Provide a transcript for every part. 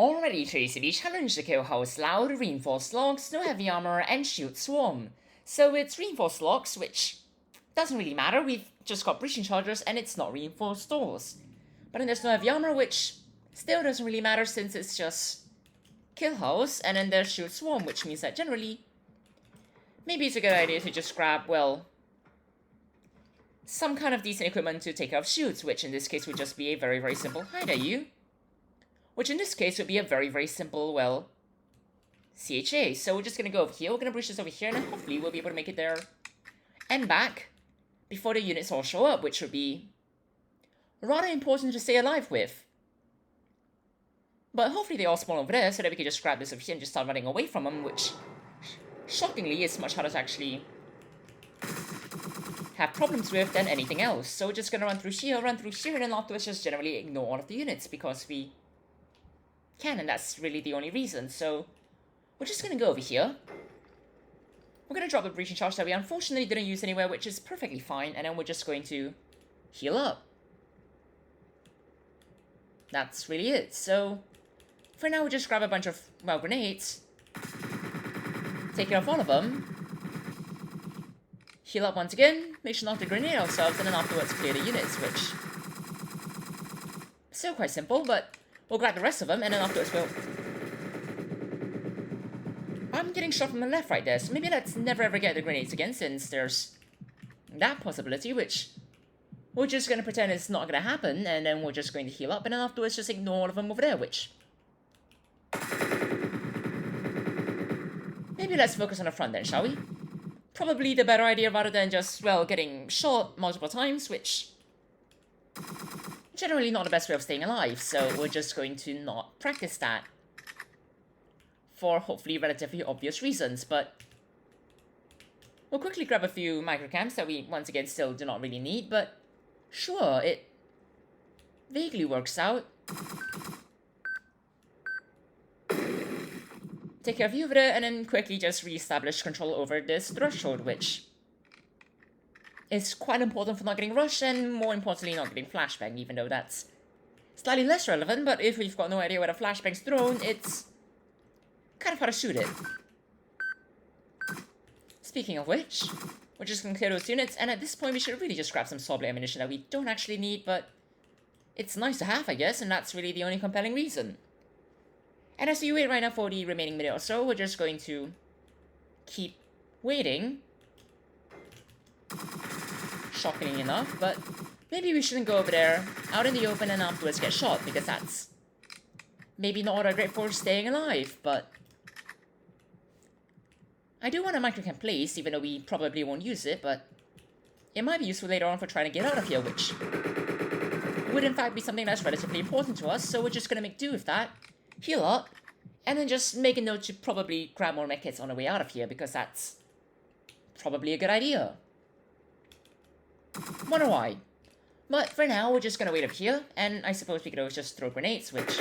Already Tracy challenged the Killhouse loud, reinforced logs, no heavy armor, and shield swarm. So it's reinforced logs, which doesn't really matter, we've just got breaching chargers and it's not reinforced doors. But then there's no heavy armor, which still doesn't really matter since it's just Killhouse, and then there's shield swarm, which means that generally, maybe it's a good idea to just grab, well, some kind of decent equipment to take out shields, which in this case would just be a very, very simple, hi there you. Which in this case would be a very, very simple, well, CHA. So we're just gonna go over here, we're gonna breach this over here, and then hopefully we'll be able to make it there and back before the units all show up, which would be rather important to stay alive with. But hopefully they all spawn over there so that we can just grab this over here and just start running away from them, which shockingly is much harder to actually have problems with than anything else. So we're just gonna run through here, and then afterwards just generally ignore all of the units because we can, and that's really the only reason. So we're just gonna go over here. We're gonna drop the breaching charge that we unfortunately didn't use anywhere, which is perfectly fine, and then we're just going to heal up. That's really it. So for now, we'll just grab a bunch of, well, grenades, take care of all of them, heal up once again, make sure not to grenade ourselves, and then afterwards clear the units, which is still quite simple, but we'll grab the rest of them, and then afterwards we'll... I'm getting shot from the left right there, so maybe let's never ever get the grenades again, since there's that possibility, which we're just going to pretend it's not going to happen, and then we're just going to heal up, and then afterwards just ignore all of them over there, which... maybe let's focus on the front then, shall we? Probably the better idea rather than just, well, getting shot multiple times, which... generally not the best way of staying alive, so we're just going to not practice that. For hopefully relatively obvious reasons, but... we'll quickly grab a few microcams that we, once again, still do not really need, but... sure, it vaguely works out. Take care of you over there, and then quickly just re-establish control over this threshold, which is quite important for not getting rushed, and more importantly, not getting flashbang, even though that's slightly less relevant, but if we've got no idea where the flashbang's thrown, it's kind of hard to shoot it. Speaking of which, we're just gonna clear those units, and at this point we should really just grab some saw blade ammunition that we don't actually need, but it's nice to have, I guess, and that's really the only compelling reason. And as we wait right now for the remaining minute or so, we're just going to keep waiting. Shockingly enough, but maybe we shouldn't go over there, out in the open, and afterwards get shot, because that's maybe not a great for staying alive, but... I do want a microcam placed, even though we probably won't use it, but it might be useful later on for trying to get out of here, which would in fact be something that's relatively important to us, so we're just gonna make do with that, heal up, and then just make a note to probably grab more medkits on the way out of here, because that's probably a good idea. Wonder why. But for now, we're just gonna wait up here, and I suppose we could always just throw grenades, which...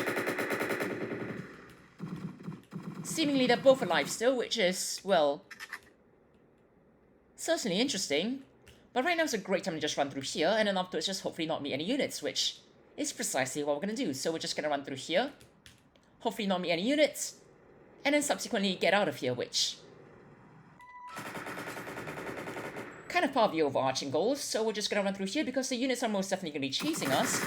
seemingly they're both alive still, which is, well... certainly interesting. But right now is a great time to just run through here, and then afterwards just hopefully not meet any units, which is precisely what we're gonna do. So we're just gonna run through here, hopefully not meet any units, and then subsequently get out of here, which... kind of part of the overarching goals, so we're just gonna run through here because the units are most definitely gonna be chasing us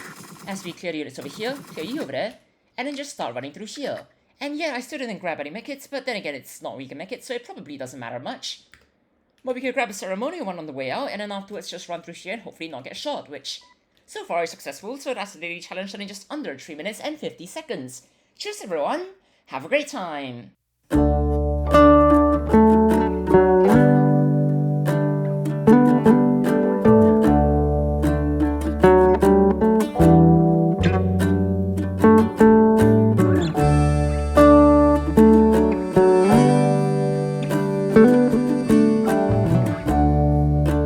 as we clear the units over here, clear you over there, and then just start running through here. And yeah, I still didn't grab any medkits, but then again, it's not weak medkits, so it probably doesn't matter much. But we could grab a ceremonial one on the way out, and then afterwards just run through here and hopefully not get shot, which so far is successful, so that's the daily challenge done in just under 3 minutes and 50 seconds. Cheers everyone, have a great time!